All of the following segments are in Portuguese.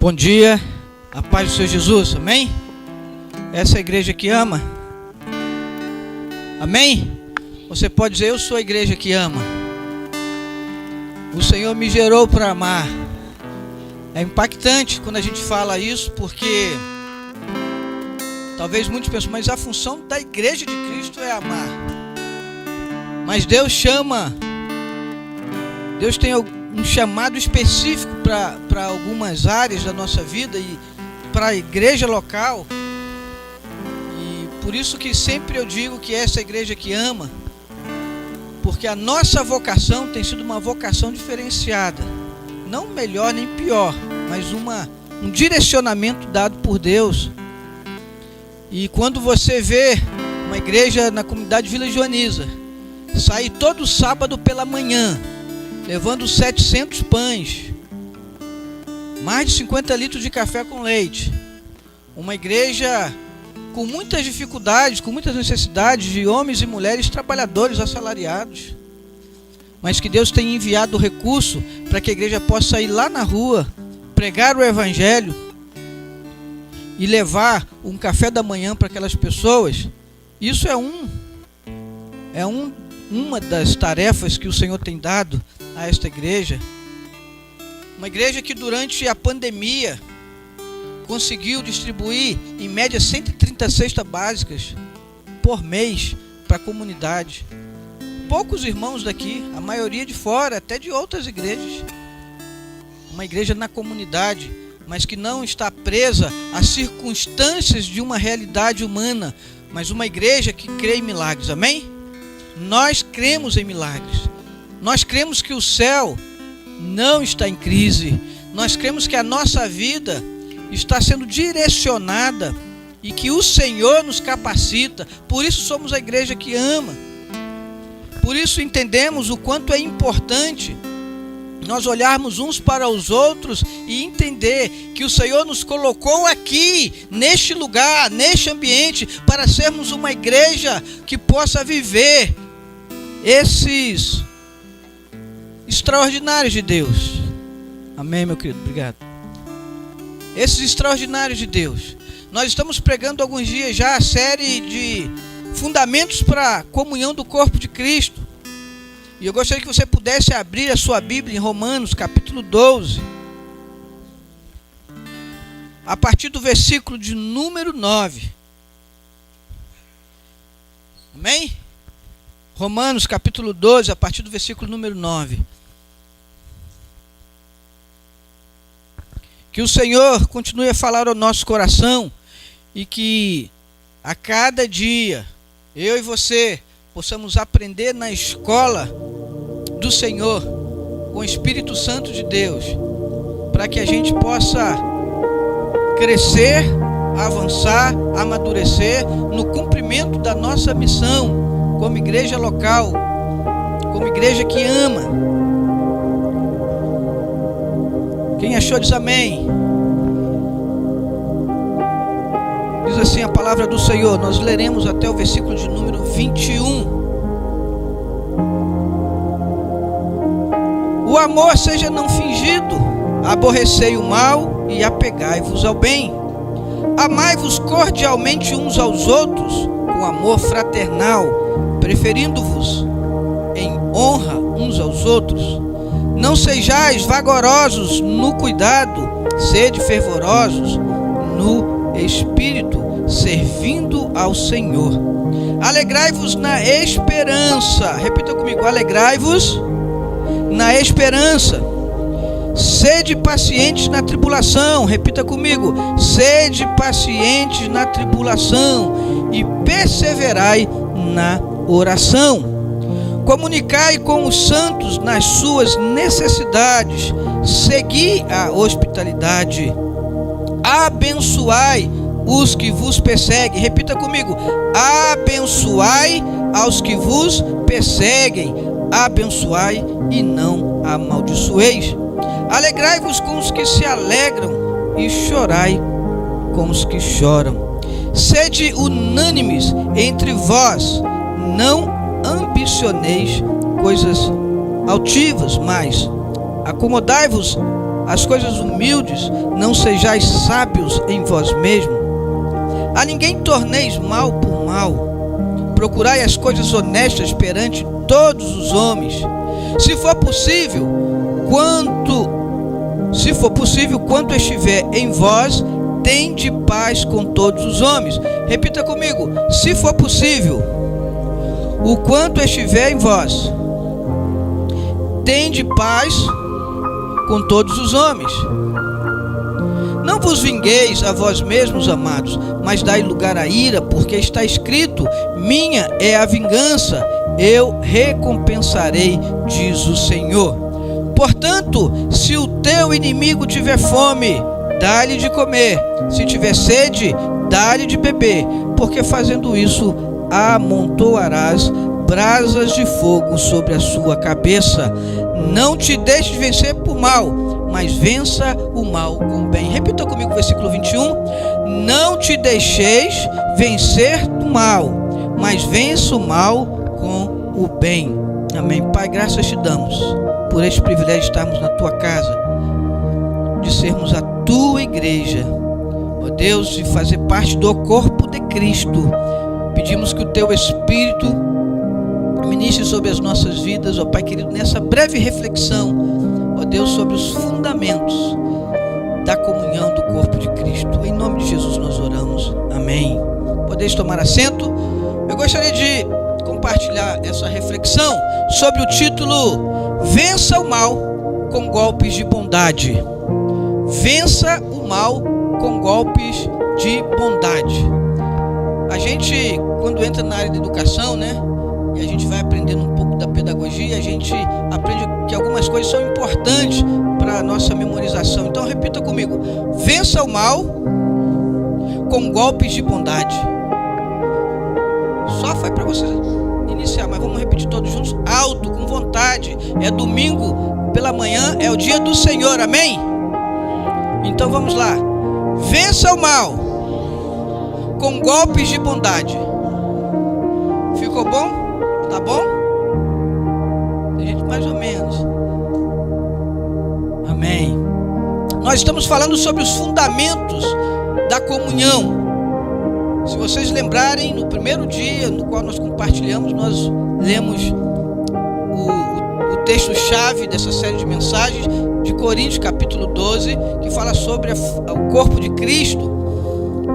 Bom dia, a paz do Senhor Jesus, amém? Essa é a igreja que ama, amém? Você pode dizer, eu sou a igreja que ama. O Senhor me gerou para amar. É impactante quando a gente fala isso, porque talvez muitos pensem, mas a função da igreja de Cristo é amar. Mas Deus chama, Deus tem um chamado específico para algumas áreas da nossa vida e para a igreja local. E por isso que sempre eu digo que essa é a igreja que ama, porque a nossa vocação tem sido uma vocação diferenciada, não melhor nem pior, mas um direcionamento dado por Deus. E quando você vê uma igreja na comunidade Vila Joaniza sair todo sábado pela manhã levando 700 pães, mais de 50 litros de café com leite, uma igreja com muitas dificuldades, com muitas necessidades de homens e mulheres trabalhadores assalariados, mas que Deus tem enviado o recurso para que a igreja possa ir lá na rua, pregar o evangelho e levar um café da manhã para aquelas pessoas. Isso é uma das tarefas que o Senhor tem dado a esta igreja. Uma igreja que durante a pandemia conseguiu distribuir em média 130 cestas básicas por mês para a comunidade. Poucos irmãos daqui, a maioria de fora, até de outras igrejas. Uma igreja na comunidade, mas que não está presa às circunstâncias de uma realidade humana, mas uma igreja que crê em milagres, amém? Nós cremos em milagres. Nós cremos que o céu não está em crise. Nós cremos que a nossa vida está sendo direcionada e que o Senhor nos capacita. Por isso somos a igreja que ama. Por isso entendemos o quanto é importante nós olharmos uns para os outros e entender que o Senhor nos colocou aqui, neste lugar, neste ambiente, para sermos uma igreja que possa viver esses extraordinários de Deus. Amém, meu querido? Obrigado. Esses extraordinários de Deus. Nós estamos pregando alguns dias já a série de fundamentos para a comunhão do corpo de Cristo. E eu gostaria que você pudesse abrir a sua Bíblia em Romanos, capítulo 12. A partir do versículo de número 9. Amém? Romanos, capítulo 12, a partir do versículo número 9. Que o Senhor continue a falar ao nosso coração e que a cada dia, eu e você, possamos aprender na escola do Senhor, com o Espírito Santo de Deus, para que a gente possa crescer, avançar, amadurecer no cumprimento da nossa missão, como igreja local, como igreja que ama. Quem achou diz amém. Diz assim a palavra do Senhor. Nós leremos até o versículo de número 21. O amor seja não fingido, aborrecei o mal e apegai-vos ao bem. Amai-vos cordialmente uns aos outros, com amor fraternal, preferindo-vos em honra uns aos outros. Não sejais vagarosos no cuidado, sede fervorosos no espírito, servindo ao Senhor. Alegrai-vos na esperança. Repita comigo, alegrai-vos na esperança. Sede pacientes na tribulação. Repita comigo, sede pacientes na tribulação e perseverai na oração. Comunicai com os santos nas suas necessidades, segui a hospitalidade, abençoai os que vos perseguem. Repita comigo, abençoai aos que vos perseguem, abençoai e não amaldiçoeis. Alegrai-vos com os que se alegram e chorai com os que choram. Sede unânimes entre vós, não ambicioneis coisas altivas, mas acomodai-vos as coisas humildes, não sejais sábios em vós mesmos. A ninguém torneis mal por mal. Procurai as coisas honestas perante todos os homens. Se for possível, quanto estiver em vós, tende paz com todos os homens. Repita comigo: se for possível, o quanto estiver em vós, tende paz com todos os homens. Não vos vingueis a vós mesmos, amados, mas dai lugar à ira, porque está escrito: minha é a vingança, eu recompensarei, diz o Senhor. Portanto, se o teu inimigo tiver fome, dá-lhe de comer, se tiver sede, dá-lhe de beber, porque fazendo isso amontoarás brasas de fogo sobre a sua cabeça. Não te deixes vencer por mal, mas vença o mal com o bem. Repita comigo o versículo 21. Não te deixeis vencer do mal, mas vença o mal com o bem. Amém. Pai, graças te damos por este privilégio de estarmos na tua casa, de sermos a tua igreja, ó Deus, de fazer parte do corpo de Cristo. Pedimos que o teu Espírito ministre sobre as nossas vidas, ó Pai querido, nessa breve reflexão, ó Deus, sobre os fundamentos da comunhão do corpo de Cristo. Em nome de Jesus nós oramos. Amém. Podeis tomar assento. Eu gostaria de compartilhar essa reflexão sobre o título: Vença o mal com golpes de bondade. Vença o mal com golpes de bondade. A gente, quando entra na área da educação, né, e a gente vai aprendendo um pouco da pedagogia, a gente aprende que algumas coisas são importantes para a nossa memorização. Então repita comigo: vença o mal com golpes de bondade. Só foi para vocês iniciar, mas vamos repetir todos juntos, alto, com vontade. É domingo pela manhã, é o dia do Senhor, amém? Então vamos lá. Vença o mal com golpes de bondade. Ficou bom? Tá bom? Tem gente mais ou menos. Amém. Nós estamos falando sobre os fundamentos da comunhão. Se vocês lembrarem, no primeiro dia no qual nós compartilhamos, nós lemos o texto-chave dessa série de mensagens de Coríntios, capítulo 12, que fala sobre o corpo de Cristo,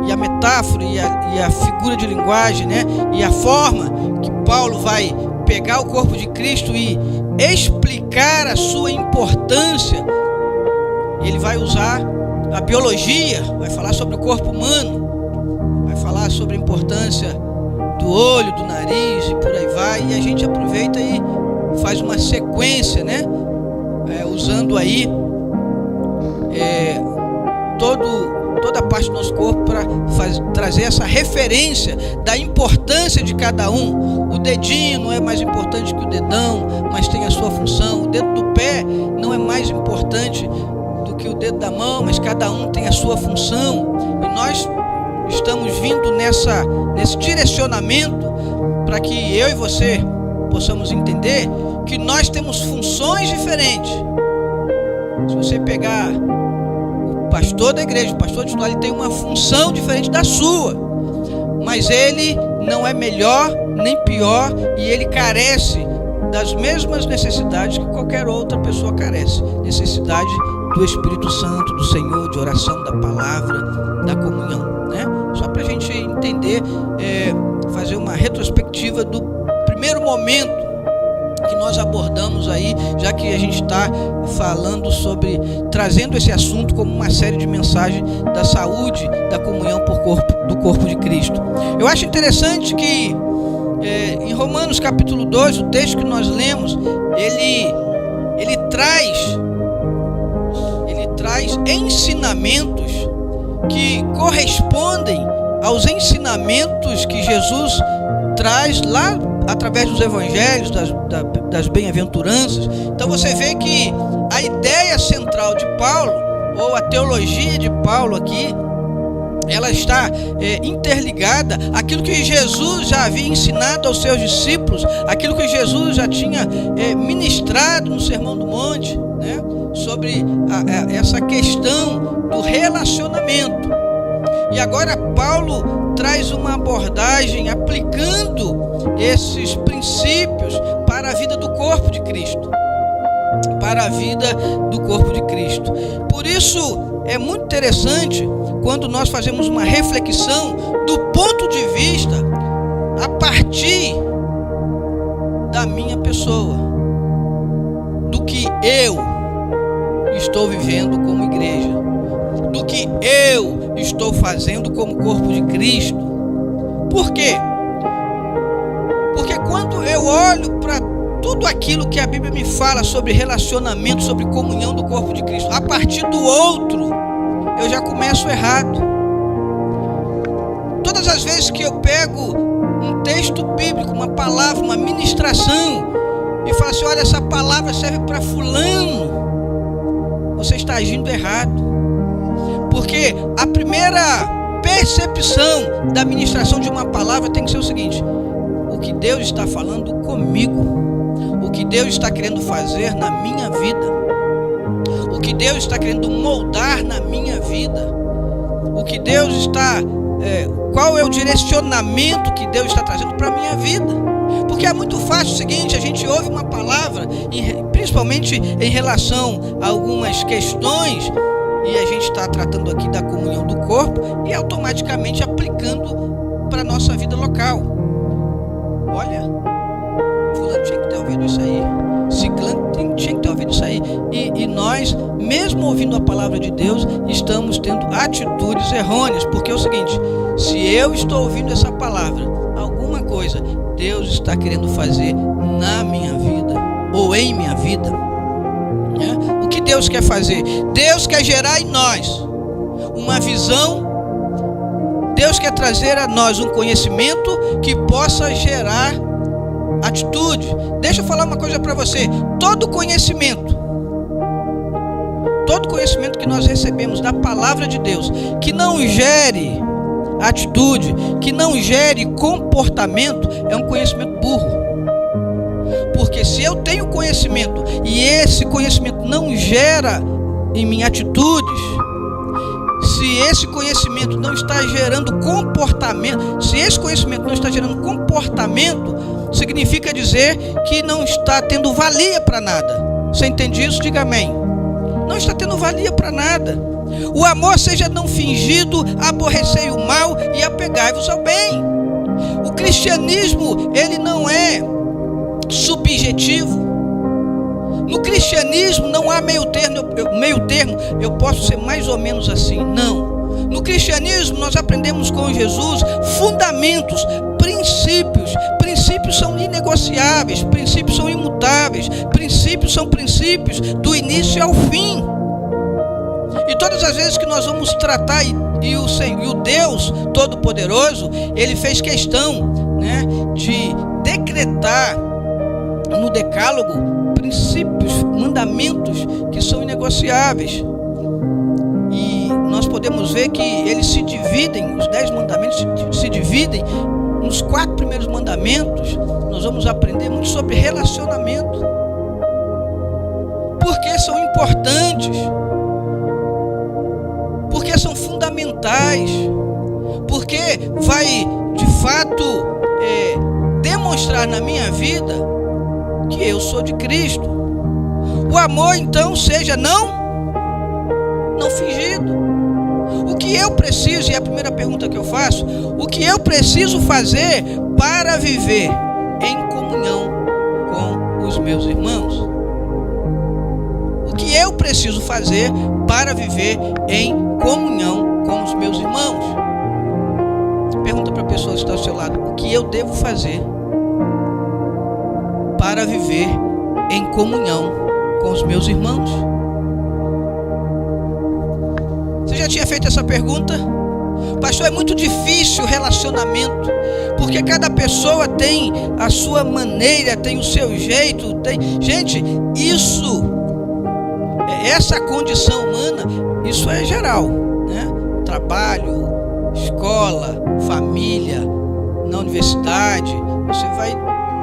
e a metáfora e a figura de linguagem, né? E a forma que Paulo vai pegar o corpo de Cristo e explicar a sua importância. Ele vai usar a biologia, vai falar sobre o corpo humano, vai falar sobre a importância do olho, do nariz e por aí vai. E a gente aproveita e faz uma sequência, né? Usando aí toda a parte do nosso corpo para trazer essa referência da importância de cada um. O dedinho não é mais importante que o dedão, mas tem a sua função. O dedo do pé não é mais importante do que o dedo da mão, mas cada um tem a sua função. E nós estamos vindo nesse direcionamento para que eu e você possamos entender que nós temos funções diferentes. Se você pegar o pastor da igreja, o pastor titular, ele tem uma função diferente da sua, mas ele não é melhor nem pior, e ele carece das mesmas necessidades que qualquer outra pessoa carece. Necessidade do Espírito Santo, do Senhor, de oração, da palavra, da comunhão, né? Só para a gente entender, fazer uma retrospectiva do primeiro momento que nós abordamos aí, já que a gente está falando sobre, trazendo esse assunto como uma série de mensagens da saúde, da comunhão do corpo de Cristo. Eu acho interessante que em Romanos capítulo 2, o texto que nós lemos, ele traz ensinamentos que correspondem aos ensinamentos que Jesus traz lá através dos evangelhos, das bem-aventuranças. Então você vê que a ideia central de Paulo, ou a teologia de Paulo aqui, ela está interligada àquilo que Jesus já havia ensinado aos seus discípulos, aquilo que Jesus já tinha ministrado no Sermão do Monte, né? sobre essa questão do relacionamento. E agora Paulo traz uma abordagem aplicando esses princípios para a vida do corpo de Cristo. Para a vida do corpo de Cristo. Por isso é muito interessante quando nós fazemos uma reflexão do ponto de vista a partir da minha pessoa, do que eu estou vivendo como igreja, do que eu estou fazendo como corpo de Cristo. Por quê? Porque quando eu olho para tudo aquilo que a Bíblia me fala sobre relacionamento, sobre comunhão do corpo de Cristo, a partir do outro, eu já começo errado. Todas as vezes que eu pego um texto bíblico, uma palavra, uma ministração, e falo assim, olha, essa palavra serve para fulano, você está agindo errado. Porque a primeira percepção da ministração de uma palavra tem que ser o seguinte: o que Deus está falando comigo, o que Deus está querendo fazer na minha vida, o que Deus está querendo moldar na minha vida, o que Deus está, qual é o direcionamento que Deus está trazendo para a minha vida. Porque é muito fácil o seguinte: a gente ouve uma palavra, principalmente em relação a algumas questões, e a gente está tratando aqui da comunhão do corpo e automaticamente aplicando para a nossa vida local. Olha, fulano tinha que ter ouvido isso aí, ciclano tinha que ter ouvido isso aí, e nós, mesmo ouvindo a palavra de Deus, estamos tendo atitudes errôneas. Porque é o seguinte: se eu estou ouvindo essa palavra, alguma coisa Deus está querendo fazer na minha vida ou em minha vida, né? O que Deus quer fazer? Deus quer gerar em nós uma visão. Deus quer trazer a nós um conhecimento que possa gerar atitude. Deixa eu falar uma coisa para você: todo conhecimento que nós recebemos da palavra de Deus, que não gere atitude, que não gere comportamento, é um conhecimento burro. Porque se eu tenho conhecimento e esse conhecimento não gera em mim atitudes, se esse conhecimento não está gerando comportamento, se esse conhecimento não está gerando comportamento, significa dizer que não está tendo valia para nada. Você entende isso? Diga amém. Não está tendo valia para nada. O amor seja não fingido, aborrecei o mal e apegai-vos ao bem. O cristianismo, ele não é subjetivo. No cristianismo não há meio termo, eu posso ser mais ou menos assim. Não. No cristianismo nós aprendemos com Jesus fundamentos, princípios. Princípios são inegociáveis, princípios são imutáveis, princípios são princípios do início ao fim. E todas as vezes que nós vamos tratar, e o Deus Todo-Poderoso, Ele fez questão, né, de decretar no decálogo princípios, mandamentos que são inegociáveis. E nós podemos ver que eles se dividem, os 10 mandamentos se dividem nos 4 primeiros mandamentos. Nós vamos aprender muito sobre relacionamento, porque são importantes, porque são fundamentais, porque vai de fato demonstrar na minha vida que eu sou de Cristo. O amor então seja não fingido. O que eu preciso, e é a primeira pergunta que eu faço, o que eu preciso fazer para viver em comunhão com os meus irmãos? O que eu preciso fazer para viver em comunhão com os meus irmãos? Pergunta para a pessoa que está ao seu lado: o que eu devo fazer para viver em comunhão com os meus irmãos? Você já tinha feito essa pergunta? Pastor, é muito difícil o relacionamento, porque cada pessoa tem a sua maneira, tem o seu jeito, tem... Gente, essa condição humana, isso é geral, né? Trabalho, escola, família, na universidade, você vai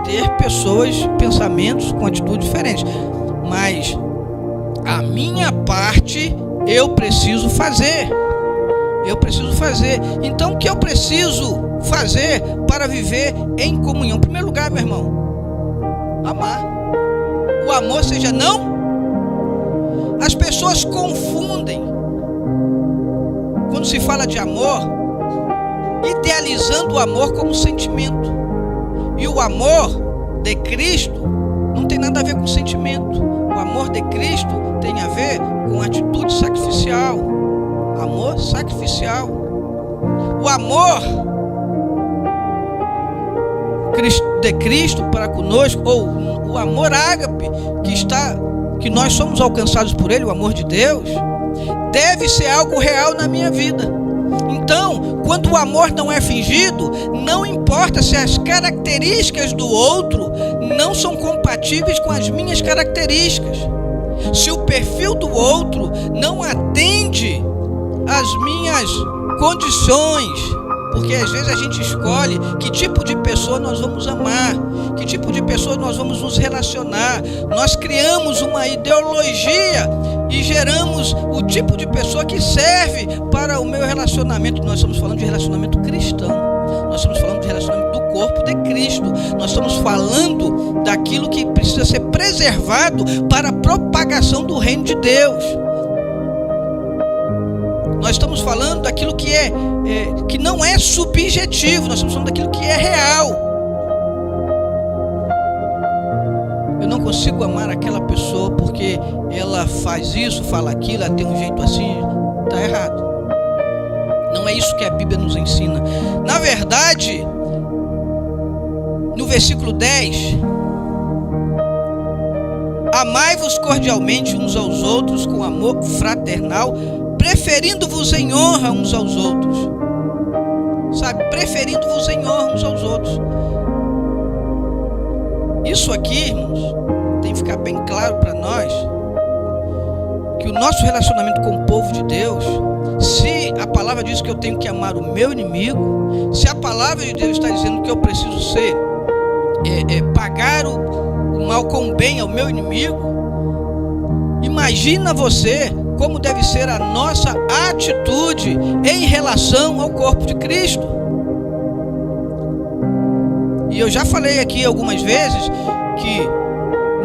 ter pessoas, pensamentos com atitudes diferentes, mas a minha parte eu preciso fazer. Eu preciso fazer. Então, o que eu preciso fazer para viver em comunhão? Em primeiro lugar, meu irmão, amar. O amor seja não. As pessoas confundem, quando se fala de amor, idealizando o amor como sentimento. E o amor de Cristo não tem nada a ver com sentimento. O amor de Cristo tem a ver com atitude sacrificial. Amor sacrificial. O amor de Cristo para conosco, ou o amor ágape que nós somos alcançados por Ele, o amor de Deus, deve ser algo real na minha vida. Então, quando o amor não é fingido, não importa se as características do outro não são compatíveis com as minhas características, se o perfil do outro não atende às minhas condições, porque às vezes a gente escolhe que tipo de pessoa nós vamos amar, que tipo de pessoa nós vamos nos relacionar. Nós criamos uma ideologia e geramos o tipo de pessoa que serve para o meu relacionamento. Nós estamos falando de relacionamento cristão, nós estamos falando de relacionamento do corpo de Cristo, nós estamos falando daquilo que precisa ser preservado para a propagação do reino de Deus. Nós estamos falando daquilo que que não é subjetivo, nós estamos falando daquilo que é real. Eu não consigo amar aquela pessoa porque ela faz isso, fala aquilo, ela tem um jeito assim. Está errado. Não é isso que a Bíblia nos ensina. Na verdade, no versículo 10, amai-vos cordialmente uns aos outros com amor fraternal, preferindo-vos em honra uns aos outros. Sabe? Preferindo-vos em honra uns aos outros. Isso aqui, irmãos, tem que ficar bem claro para nós, que o nosso relacionamento com o povo de Deus, se a palavra diz que eu tenho que amar o meu inimigo, se a palavra de Deus está dizendo que eu preciso ser pagar o mal com o bem ao meu inimigo, imagina você como deve ser a nossa atitude em relação ao corpo de Cristo. E eu já falei aqui algumas vezes que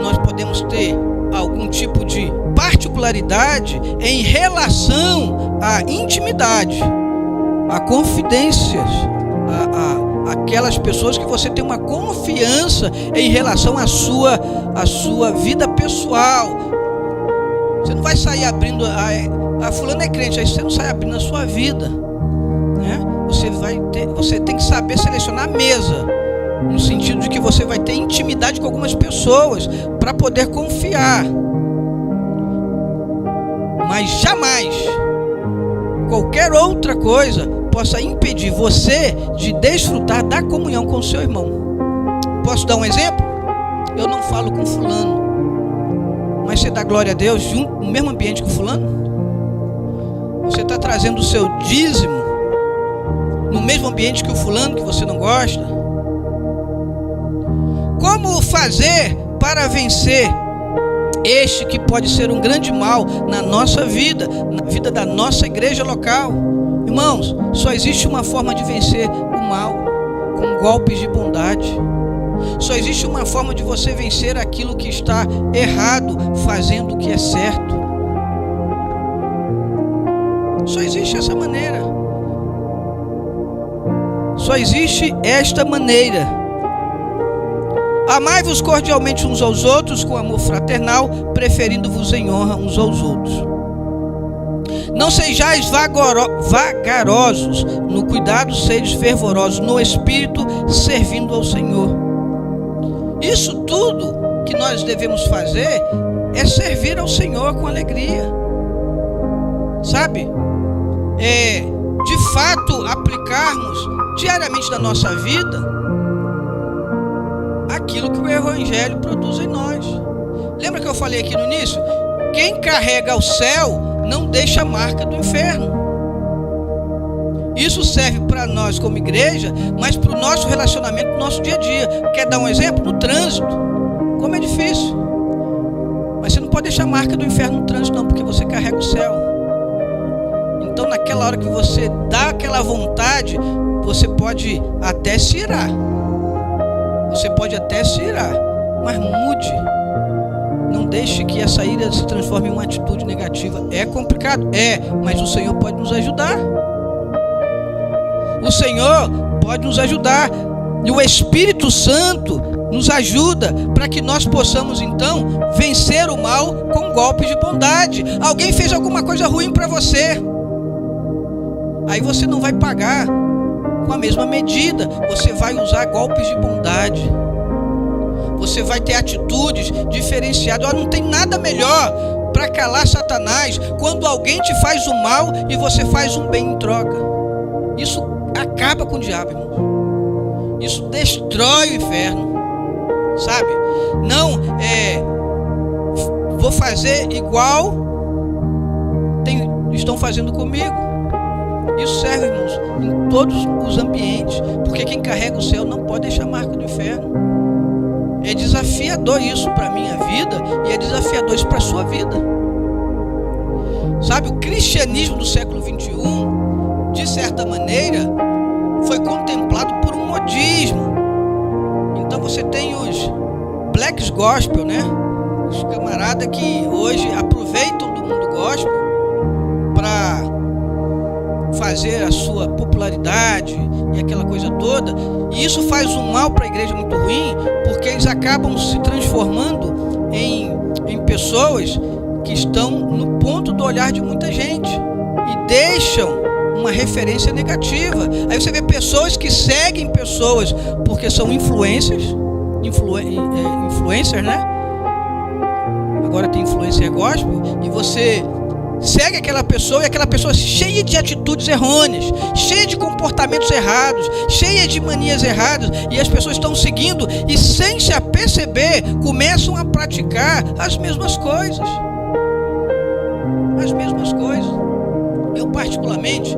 nós podemos ter algum tipo de particularidade em relação à intimidade, a confidências, aquelas pessoas que você tem uma confiança em relação à sua vida pessoal. Você não vai sair abrindo, fulano é crente, aí você não sai abrindo a sua vida, né? Você tem que saber selecionar a mesa, no sentido de que você vai ter intimidade com algumas pessoas para poder confiar. Mas jamais qualquer outra coisa possa impedir você de desfrutar da comunhão com o seu irmão. Posso dar um exemplo? Eu não falo com fulano, mas você dá glória a Deus junto, no mesmo ambiente que o fulano? Você está trazendo o seu dízimo no mesmo ambiente que o fulano que você não gosta? Como fazer para vencer este que pode ser um grande mal na nossa vida, na vida da nossa igreja local? Irmãos, só existe uma forma de vencer o mal, com golpes de bondade. Só existe uma forma de você vencer aquilo que está errado, fazendo o que é certo. Só existe essa maneira. Só existe esta maneira. Amai-vos cordialmente uns aos outros com amor fraternal, preferindo-vos em honra uns aos outros. Não sejais vagarosos no cuidado, sedes fervorosos no espírito, servindo ao Senhor. Isso tudo que nós devemos fazer é servir ao Senhor com alegria. Sabe? De fato, aplicarmos diariamente na nossa vida aquilo que o Evangelho produz em nós. Lembra que eu falei aqui no início? Quem carrega o céu não deixa a marca do inferno. Isso serve para nós como igreja, mas para o nosso relacionamento, no nosso dia a dia. Quer dar um exemplo? No trânsito. Como é difícil. Mas você não pode deixar a marca do inferno no trânsito. no céu. Então naquela hora que você dá aquela vontade, você pode até se irar. Você pode até se irar, mas mude. Não deixe que essa ira se transforme em uma atitude negativa. É complicado? É, mas o Senhor pode nos ajudar. O Senhor pode nos ajudar. E o Espírito Santo nos ajuda para que nós possamos então vencer o mal com golpes de bondade. Alguém fez alguma coisa ruim para você, aí você não vai pagar com a mesma medida, você vai usar golpes de bondade. Você vai ter atitudes diferenciadas. Não tem nada melhor para calar Satanás quando alguém te faz o mal e você faz um bem em troca. Isso acaba com o diabo, irmão. Isso destrói o inferno, sabe? Não vou fazer igual estão fazendo comigo. Isso serve, irmãos, em todos os ambientes, porque quem carrega o céu não pode deixar marca do inferno. É desafiador isso para a minha vida e é desafiador isso para a sua vida. Sabe, o cristianismo do século XXI, de certa maneira, foi contemplado por um modismo. Então você tem os blacks gospel, né? Os camaradas que hoje aproveitam do mundo gospel para fazer a sua popularidade e aquela coisa toda, e isso faz um mal para a igreja muito ruim, porque eles acabam se transformando em pessoas que estão no ponto do olhar de muita gente e deixam uma referência negativa. Aí você vê pessoas que seguem pessoas porque são influencers, né? Agora tem influencer gospel, e você segue aquela pessoa, e aquela pessoa cheia de atitudes errôneas, cheia de comportamentos errados, cheia de manias erradas, e as pessoas estão seguindo e, sem se aperceber, começam a praticar as mesmas coisas. Eu particularmente,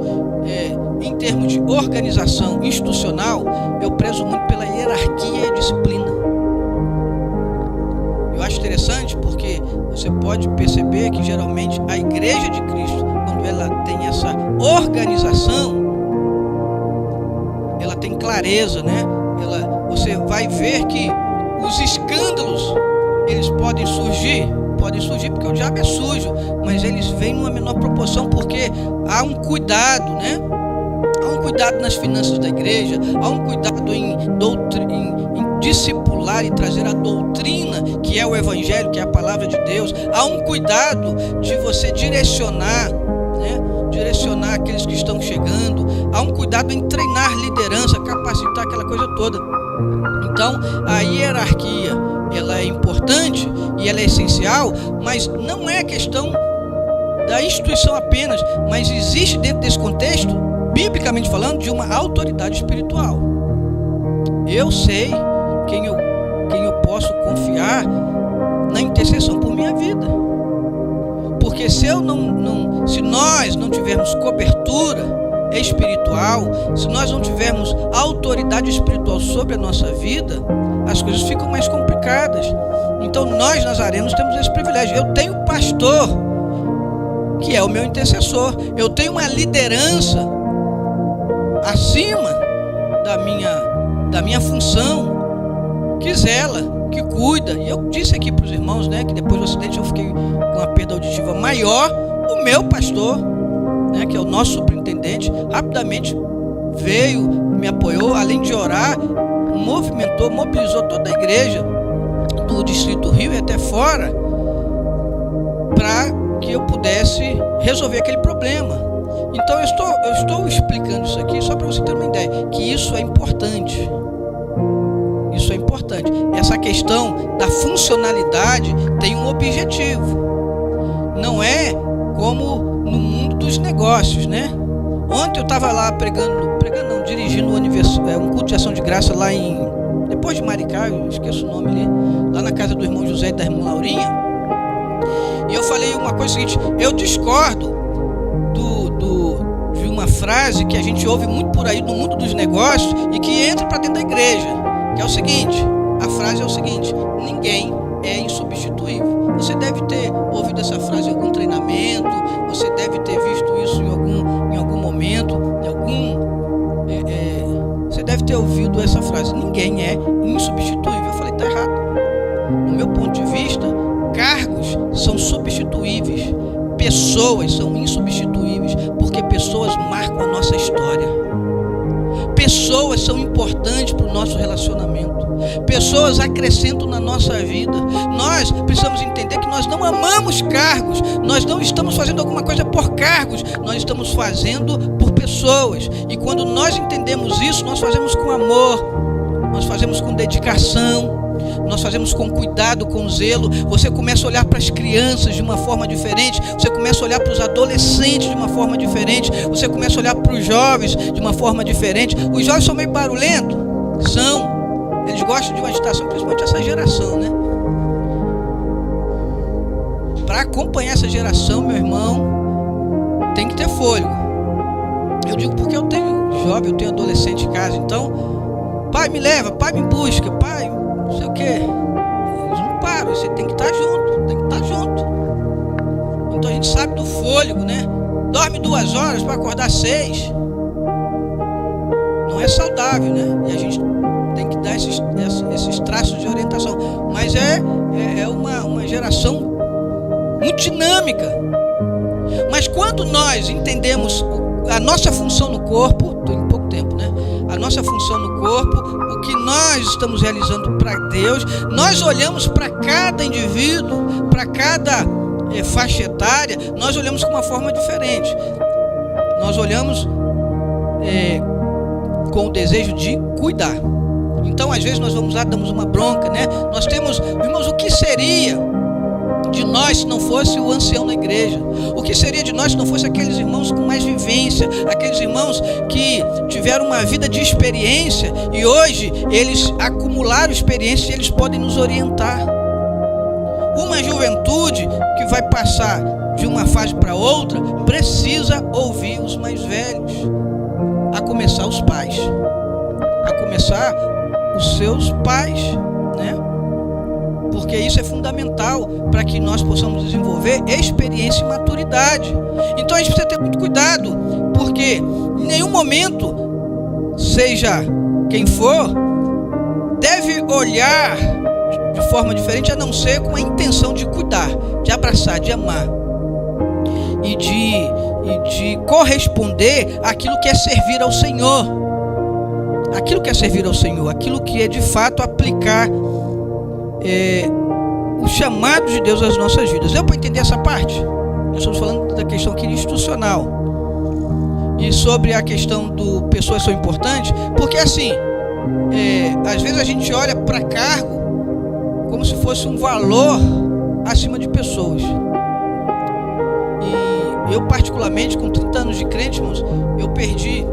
em termos de organização institucional, eu prezo muito pela hierarquia e disciplina. Eu acho interessante porque você pode perceber que geralmente a igreja de Cristo, quando ela tem essa organização, ela tem clareza, né? Você vai ver que os escândalos, eles podem surgir porque o diabo é sujo, mas eles vêm numa menor proporção porque há um cuidado, né? Há um cuidado nas finanças da igreja, há um cuidado em discipular e trazer a doutrina, que é o evangelho, que é a palavra de Deus. Há um cuidado de você direcionar, né? Direcionar aqueles que estão chegando. Há um cuidado em treinar liderança, capacitar aquela coisa toda. Então, a hierarquia, ela é importante e ela é essencial, mas não é questão da instituição apenas, mas existe dentro desse contexto, biblicamente falando, de uma autoridade espiritual. Eu sei quem eu posso confiar na intercessão por minha vida, porque se nós não tivermos cobertura espiritual, se nós não tivermos autoridade espiritual sobre a nossa vida, as coisas ficam mais complicadas. Então nós nazarenos temos esse privilégio. Eu tenho pastor, que é o meu intercessor. Eu tenho uma liderança acima da minha função, que zela, que cuida. E eu disse aqui para os irmãos, né, que depois do acidente eu fiquei com uma perda auditiva maior. O meu pastor, né, que é o nosso superintendente, rapidamente veio, me apoiou, além de orar, mobilizou toda a igreja do Distrito Rio e até fora, para que eu pudesse resolver aquele problema. Então eu estou explicando isso aqui só para você ter uma ideia, que isso é importante. Isso é importante. Essa questão da funcionalidade tem um objetivo. Não é como no mundo dos negócios, né? Ontem eu estava lá dirigindo um culto de ação de graça lá depois de Maricá, eu esqueço o nome ali, lá na casa do irmão José e da irmã Laurinha. E eu falei uma coisa seguinte: eu discordo de uma frase que a gente ouve muito por aí no mundo dos negócios e que entra para dentro da igreja, que é o seguinte: a frase é o seguinte: ninguém é insubstituível. Você deve ter ouvido essa frase em algum treinamento, você deve ter visto isso em algum momento, você deve ter ouvido essa frase: ninguém é insubstituível. Eu falei, está errado. No meu ponto de vista, cargos são substituíveis, pessoas são insubstituíveis, porque pessoas marcam a nossa história. Pessoas são importantes para o nosso relacionamento. Pessoas acrescentam na nossa vida. Nós precisamos entender que nós não amamos cargos. Nós não estamos fazendo alguma coisa por cargos. Nós estamos fazendo por pessoas. E quando nós entendemos isso, nós fazemos com amor. Nós fazemos com dedicação. Nós fazemos com cuidado, com zelo. Você começa a olhar para as crianças de uma forma diferente. Você começa a olhar para os adolescentes de uma forma diferente. Você começa a olhar para os jovens de uma forma diferente. Os jovens são meio barulhentos? São. Eles gostam de uma agitação, principalmente essa geração, né? Para acompanhar essa geração, meu irmão, tem que ter fôlego. Eu digo porque eu tenho jovem, eu tenho adolescente em casa. Então, pai me leva, pai me busca, pai não sei o que. Eles não param, você tem que estar junto, tem que estar junto. Então a gente sabe do fôlego, né? Dorme 2 horas para acordar 6. Não é saudável, né? E a gente tem que dar esses traços de orientação. Mas é uma geração muito dinâmica. Mas quando nós entendemos a nossa função no corpo, estou em pouco tempo, né? A nossa função no corpo, o que nós estamos realizando para Deus, nós olhamos para cada indivíduo, para cada faixa etária, nós olhamos com uma forma diferente. Nós olhamos com o desejo de cuidar. Então, às vezes, nós vamos lá, damos uma bronca, né? Nós temos, irmãos, o que seria de nós se não fosse o ancião na igreja? O que seria de nós se não fosse aqueles irmãos com mais vivência, aqueles irmãos que tiveram uma vida de experiência e hoje eles acumularam experiência e eles podem nos orientar? Uma juventude que vai passar de uma fase para outra precisa ouvir os mais velhos, a começar os pais, a começar os seus pais, né? Porque isso é fundamental para que nós possamos desenvolver experiência e maturidade. Então a gente precisa ter muito cuidado, porque em nenhum momento, seja quem for, deve olhar de forma diferente, a não ser com a intenção de cuidar, de abraçar, de amar e de corresponder àquilo que é servir ao Senhor. Aquilo que é servir ao Senhor, aquilo que é de fato aplicar o chamado de Deus às nossas vidas. Deu para entender essa parte? Nós estamos falando da questão aqui institucional e sobre a questão do pessoas são importantes, porque assim, às vezes a gente olha para cargo como se fosse um valor acima de pessoas. E eu particularmente, com 30 anos de crente, irmãos, eu perdi,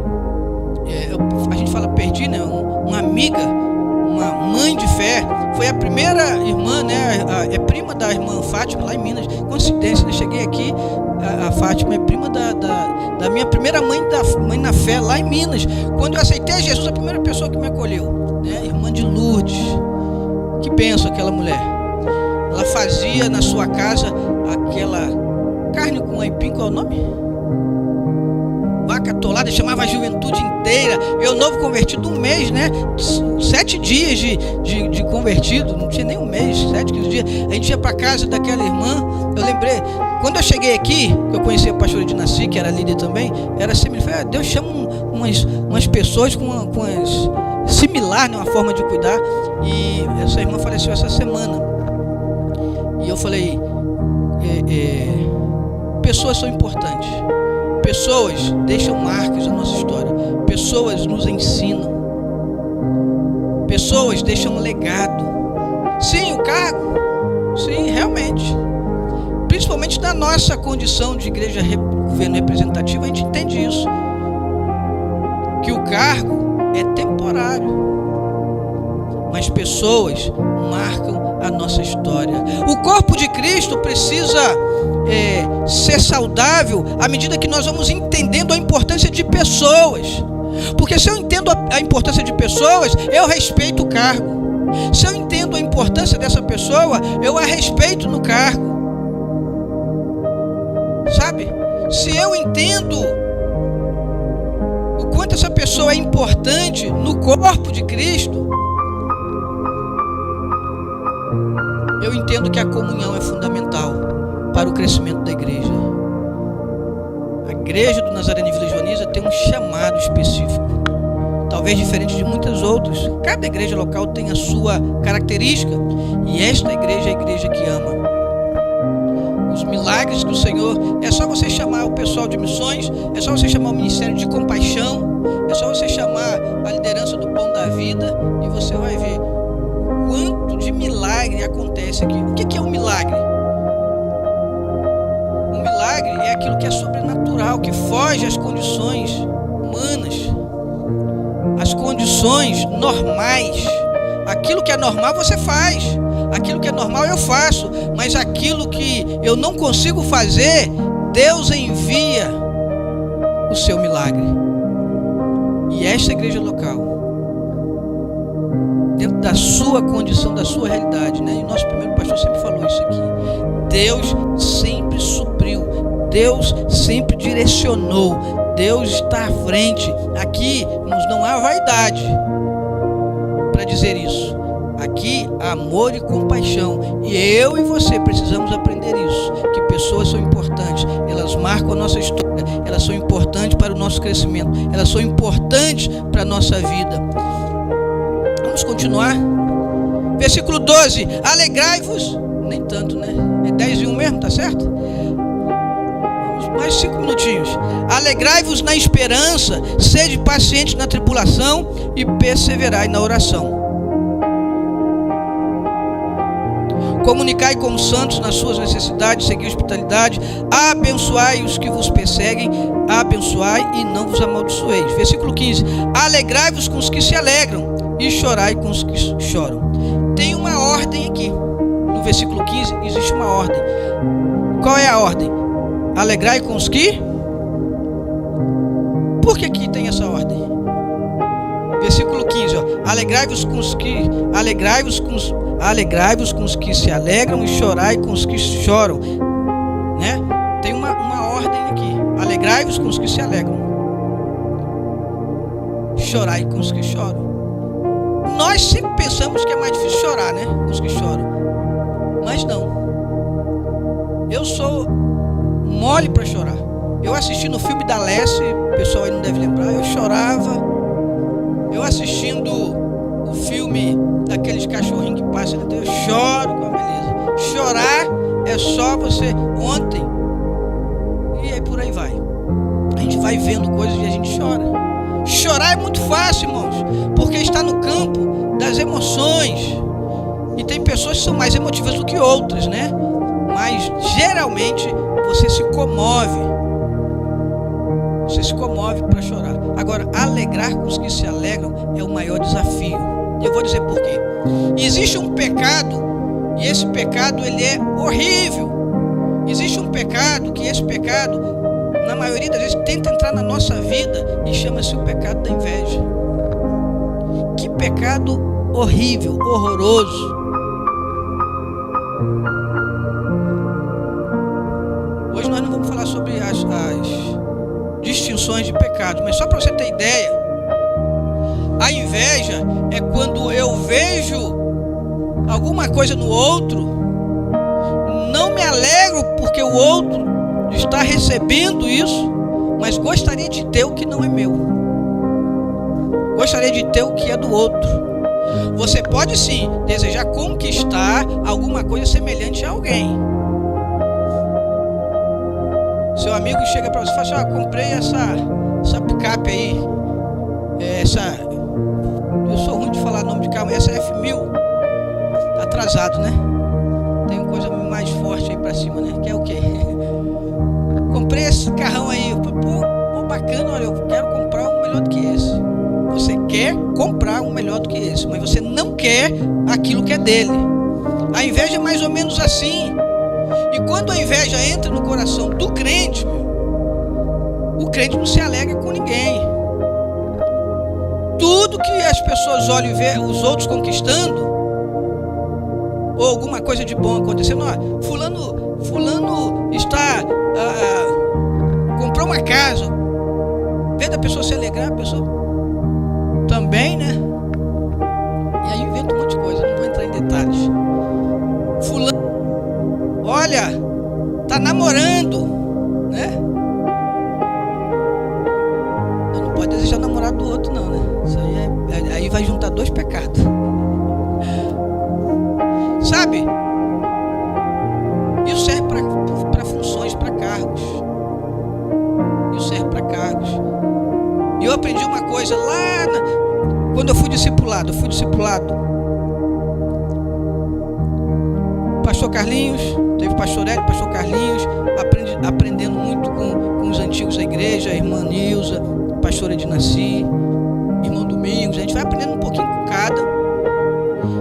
a gente fala perdi, né? Uma amiga, uma mãe de fé, foi a primeira irmã, né? É prima da irmã Fátima lá em Minas. Coincidência, né? Cheguei aqui, a Fátima é prima da minha primeira mãe na fé lá em Minas. Quando eu aceitei Jesus, a primeira pessoa que me acolheu, né? Irmã de Lourdes. Que benção aquela mulher. Ela fazia na sua casa aquela carne com aipim, qual é o nome? Vaca atolada, chamava a juventude inteira. Eu novo convertido, 1 mês, né? 7 dias de convertido, não tinha nem 1 mês, 7, 15 dias. A gente ia para casa daquela irmã. Eu lembrei, quando eu cheguei aqui, eu conheci a pastora de Nasci, que era líder também, era assim, ele falou, Deus chama umas pessoas com as similar, né, uma forma de cuidar. E essa irmã faleceu essa semana. E eu falei, pessoas são importantes. Pessoas deixam marcas na nossa história. Pessoas nos ensinam. Pessoas deixam um legado. Sim, o cargo. Sim, realmente. Principalmente na nossa condição de igreja governo representativa, a gente entende isso. Que o cargo é temporário. Mas pessoas marcam a nossa história. O corpo de Cristo precisa ser saudável à medida que nós vamos entendendo a importância de pessoas. Porque se eu entendo a importância de pessoas, eu respeito o cargo. Se eu entendo a importância dessa pessoa, eu a respeito no cargo. Sabe? Se eu entendo o quanto essa pessoa é importante no corpo de Cristo, eu entendo que a comunhão é fundamental para o crescimento da igreja. A igreja do Nazareno Vila Joaniza tem um chamado específico, talvez diferente de muitas outras. Cada igreja local tem a sua característica, e esta igreja é a igreja que ama. Os milagres do Senhor, é só você chamar o pessoal de missões, é só você chamar o ministério de compaixão, é só você chamar a liderança do Pão da Vida, e você vai ver quanto de milagre acontece aqui. O que é um milagre? Um milagre é aquilo que é sobrenatural, que foge às condições humanas, às condições normais. Aquilo que é normal você faz, aquilo que é normal eu faço, mas aquilo que eu não consigo fazer, Deus envia o seu milagre. E esta igreja local, dentro da sua condição, da sua realidade, né? E o nosso primeiro pastor sempre falou isso aqui: Deus sempre supriu, Deus sempre direcionou, Deus está à frente. Aqui, irmãos, não há vaidade para dizer isso. Aqui, amor e compaixão. E eu e você precisamos aprender isso, que pessoas são importantes, elas marcam a nossa história, elas são importantes para o nosso crescimento, elas são importantes para a nossa vida. Vamos continuar? Versículo 12: alegrai-vos, nem tanto, né? É 10 e 1 mesmo, tá certo? Vamos mais 5 minutinhos. Alegrai-vos na esperança, sede pacientes na tribulação e perseverai na oração. Comunicai com os santos nas suas necessidades, segui a hospitalidade, abençoai os que vos perseguem, abençoai e não vos amaldiçoeis. Versículo 15: alegrai-vos com os que se alegram e chorai com os que choram. Tem uma ordem aqui. No versículo 15 existe uma ordem. Qual é a ordem? Alegrai com os que... Por que aqui tem essa ordem? Versículo 15, ó. Alegrai-vos com os que... Alegrai-vos com os que se alegram e chorai com os que choram, né? Tem uma ordem aqui. Alegrai-vos com os que se alegram, chorai com os que choram. Nós sempre pensamos que é mais difícil chorar, né? Com os que choram, mas não. Eu sou mole para chorar. Eu assisti no filme da Lessie, o pessoal aí não deve lembrar, eu chorava. Eu assistindo o filme daqueles cachorrinhos que passam, eu choro com a beleza. Chorar é só você ontem, e aí por aí vai. A gente vai vendo coisas e a gente chora. Chorar é muito fácil, irmãos, porque está no campo das emoções. E tem pessoas que são mais emotivas do que outras, né? Mas geralmente você se comove. Você se comove para chorar. Agora, alegrar com os que se alegram é o maior desafio. E eu vou dizer por quê. Existe um pecado, e esse pecado ele é horrível. Existe um pecado, que esse pecado, na maioria das vezes, tenta entrar na nossa vida e chama-se o pecado da inveja. Que pecado horrível, horroroso. Hoje nós não vamos falar sobre as distinções de pecado, mas só para você ter ideia, a inveja é quando eu vejo alguma coisa no outro, não me alegro porque o outro está recebendo isso, mas gostaria de ter o que não é meu, gostaria de ter o que é do outro. Você pode sim desejar conquistar alguma coisa semelhante a alguém. Seu amigo chega para você e fala assim: comprei essa picape aí, eu sou ruim de falar nome de carro, essa F1000, tá atrasado, né? Tem coisa mais forte aí pra cima, né? Que é o quê? Comprei esse carrão aí, pô, bacana, olha, eu quero comprar um melhor do que esse. Você quer comprar um melhor do que esse, mas você não quer aquilo que é dele. A inveja é mais ou menos assim. E quando a inveja entra no coração do crente, o crente não se alegra com ninguém. Tudo que as pessoas olham e vê os outros conquistando, ou alguma coisa de bom acontecendo, ó, fulano está comprou uma casa, vê da pessoa se alegrar, a pessoa também, né? E aí inventa um monte de coisa, não vou entrar em detalhes. Fulano, olha, tá namorando, né? Não pode desejar namorar do outro, não, né? Isso aí vai juntar dois pecados. Sabe? Isso serve para funções, para cargos. Isso serve para cargos. E eu aprendi uma coisa lá quando eu fui discipulado. Pastor Carlinhos, teve pastor Hélio, pastor Carlinhos, aprendendo muito com os antigos da igreja, a irmã Nilza, pastora Edinaci, irmão Domingos. A gente vai aprendendo um pouquinho com cada.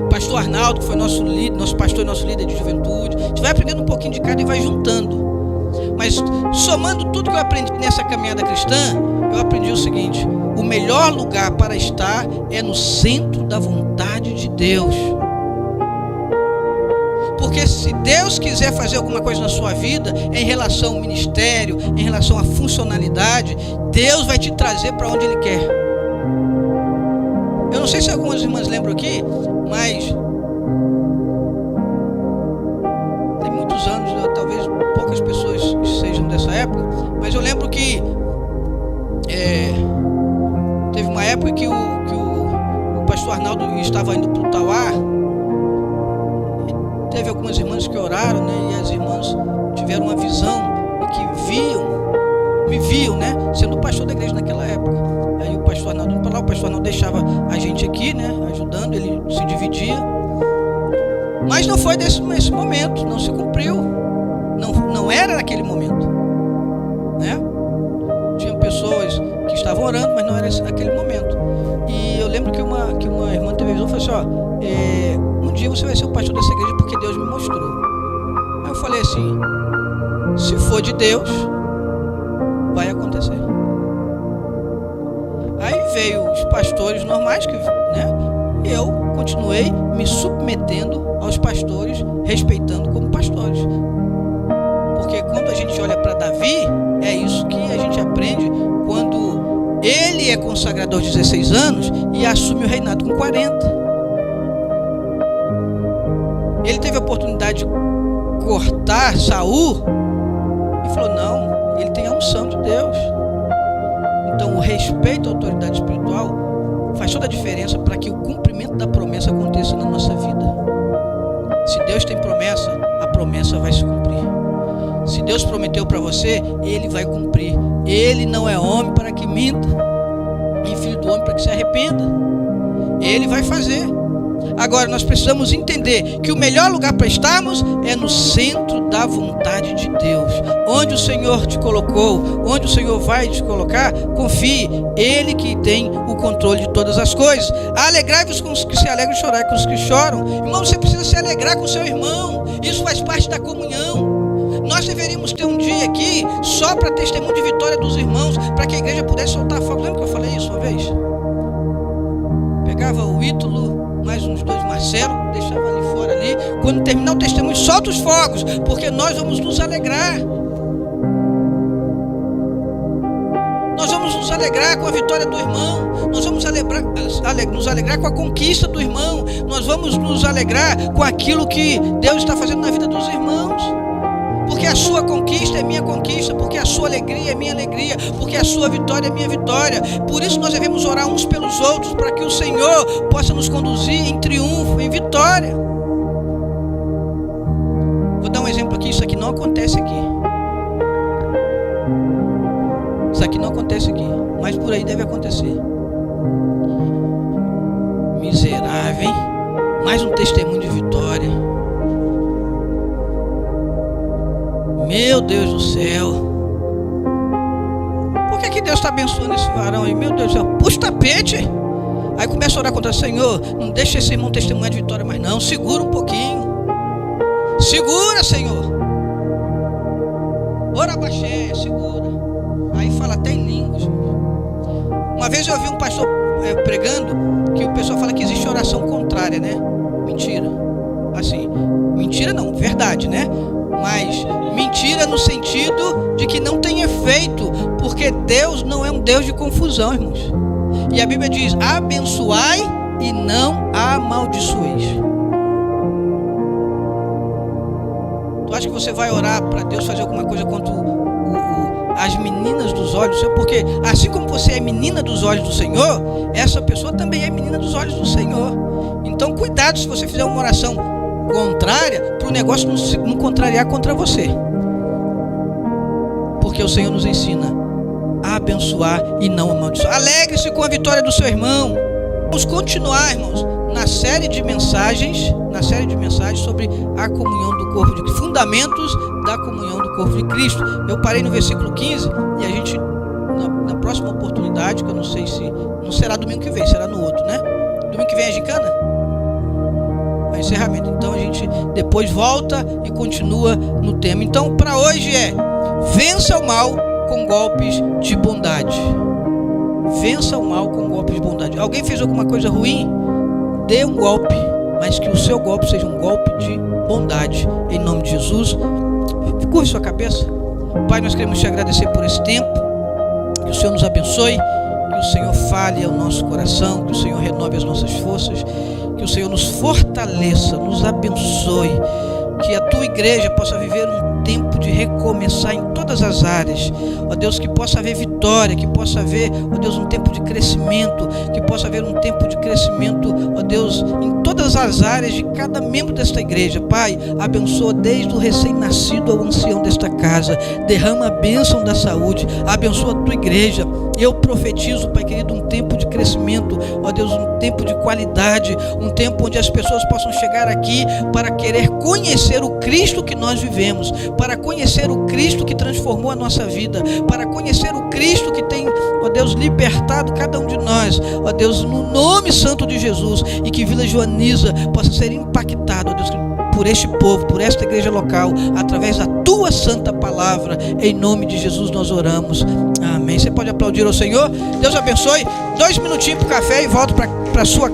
Pastor Arnaldo, que foi nosso líder, nosso pastor e nosso líder de juventude. A gente vai aprendendo um pouquinho de cada e vai juntando. Mas somando tudo que eu aprendi nessa caminhada cristã, eu aprendi o seguinte: o melhor lugar para estar é no centro da vontade de Deus. Porque se Deus quiser fazer alguma coisa na sua vida, em relação ao ministério, em relação à funcionalidade, Deus vai te trazer para onde Ele quer. Eu não sei se algumas irmãs lembram aqui, mas tem muitos anos, talvez poucas pessoas sejam dessa época, mas eu lembro que teve uma época que o pastor Arnaldo estava indo para o Tauá. Teve algumas irmãs que oraram, né? E as irmãs tiveram uma visão e que me viam, né? Sendo pastor da igreja naquela época. Aí o pastor Arnaldo indo para lá, o pastor Arnaldo deixava a gente aqui, né? Ajudando, ele se dividia. Mas não foi nesse momento, não se cumpriu. Não era naquele momento, né? Tinham pessoas que estavam orando, mas não era aquele momento. E eu lembro que uma irmã televisão falou assim, ó, um dia você vai ser o pastor dessa igreja porque Deus me mostrou. Aí eu falei assim, se for de Deus, vai acontecer. Aí veio os pastores normais, né? E eu continuei me submetendo aos pastores, respeitando como pastores. Porque quando a gente olha para Davi, é isso que a gente aprende quando ele é consagrado aos 16 anos e assume o reinado com 40. Ele teve a oportunidade de cortar Saul e falou, não, ele tem a unção de Deus. Então o respeito à autoridade espiritual faz toda a diferença para que o cumprimento da promessa aconteça na nossa vida. Se Deus tem promessa, a promessa vai se cumprir. Se Deus prometeu para você, Ele vai cumprir. Ele não é homem para que minta, nem filho do homem para que se arrependa. Ele vai fazer. Agora nós precisamos entender que o melhor lugar para estarmos é no centro da vontade de Deus. Onde o Senhor te colocou, onde o Senhor vai te colocar, confie, Ele que tem o controle de todas as coisas. Alegrai-vos com os que se alegram e chorai com os que choram. Irmão, você precisa se alegrar com o seu irmão. Isso faz parte da comunhão. Nós deveríamos ter um dia aqui só para testemunho de vitória dos irmãos, para que a igreja pudesse soltar fogo. Lembra que eu falei isso uma vez? Pegava o Ítalo, mais uns dois Marcelo, deixava ali fora ali. Quando terminar o testemunho, solta os fogos, porque nós vamos nos alegrar. Nós vamos nos alegrar com a vitória do irmão. Nós vamos nos alegrar com a conquista do irmão. Nós vamos nos alegrar com aquilo que Deus está fazendo na vida dos irmãos. Porque a sua conquista é minha conquista, porque a sua alegria é minha alegria, porque a sua vitória é minha vitória. Por isso nós devemos orar uns pelos outros, para que o Senhor possa nos conduzir em triunfo, em vitória. Vou dar um exemplo aqui, isso aqui não acontece aqui. Isso aqui não acontece aqui, mas por aí deve acontecer. Miserável, hein? Mais um testemunho de vitória. Meu Deus do céu. Por que Deus está abençoando esse varão aí? Meu Deus do céu. Puxa o tapete. Aí começa a orar contra o Senhor. Não deixa esse irmão testemunhar de vitória mais não. Segura um pouquinho. Segura, Senhor. Ora baixé, segura. Aí fala até em línguas. Uma vez eu ouvi um pastor pregando que o pessoal fala que existe oração contrária, né? Mentira. Assim, mentira não, verdade, né? Mas mentira no sentido de que não tem efeito, porque Deus não é um Deus de confusão, irmãos. E a Bíblia diz: abençoai e não amaldiçoeis. Tu acha que você vai orar para Deus fazer alguma coisa contra as meninas dos olhos do Senhor? Porque assim como você é menina dos olhos do Senhor, essa pessoa também é menina dos olhos do Senhor. Então cuidado se você fizer uma oração contrária, para o negócio não contrariar contra você. Porque o Senhor nos ensina a abençoar e não amaldiçoar. Alegre-se com a vitória do seu irmão. Vamos continuar, irmãos, na série de mensagens sobre a comunhão do corpo de Cristo, fundamentos da comunhão do corpo de Cristo. Eu parei no versículo 15 e a gente, na próxima oportunidade, que eu não sei se não será domingo que vem, será no outro, né? Domingo que vem é gincana? É encerramento. Então a gente depois volta e continua no tema. Então para hoje vença o mal com golpes de bondade. Vença o mal com golpes de bondade. Alguém fez alguma coisa ruim? Dê um golpe, mas que o seu golpe seja um golpe de bondade. Em nome de Jesus. Curve sua cabeça. Pai, nós queremos te agradecer por esse tempo. Que o Senhor nos abençoe. Que o Senhor fale ao nosso coração. Que o Senhor renove as nossas forças. Que o Senhor nos fortaleça, nos abençoe. Que a tua igreja possa viver um tempo de recomeçar em todas as áreas. Ó Deus, que possa haver vitória, que possa haver, ó Deus, um tempo de crescimento, que possa haver um tempo de crescimento, ó Deus, em todas as áreas de cada membro desta igreja. Pai, abençoa desde o recém-nascido ao ancião desta casa. Derrama a bênção da saúde. Abençoa a tua igreja. Eu profetizo, Pai querido, um tempo de crescimento, ó Deus, um tempo de qualidade, um tempo onde as pessoas possam chegar aqui para querer conhecer o Cristo que nós vivemos, para conhecer o Cristo que transformou a nossa vida, para conhecer o Cristo que tem, ó Deus, libertado cada um de nós, ó Deus, no nome santo de Jesus, e que Vila Joaniza possa ser impactado, ó Deus, por este povo, por esta igreja local, através da tua santa palavra. Em nome de Jesus nós oramos. Amém. Você pode aplaudir ao Senhor. Deus abençoe. 2 minutinhos para o café e volto para a sua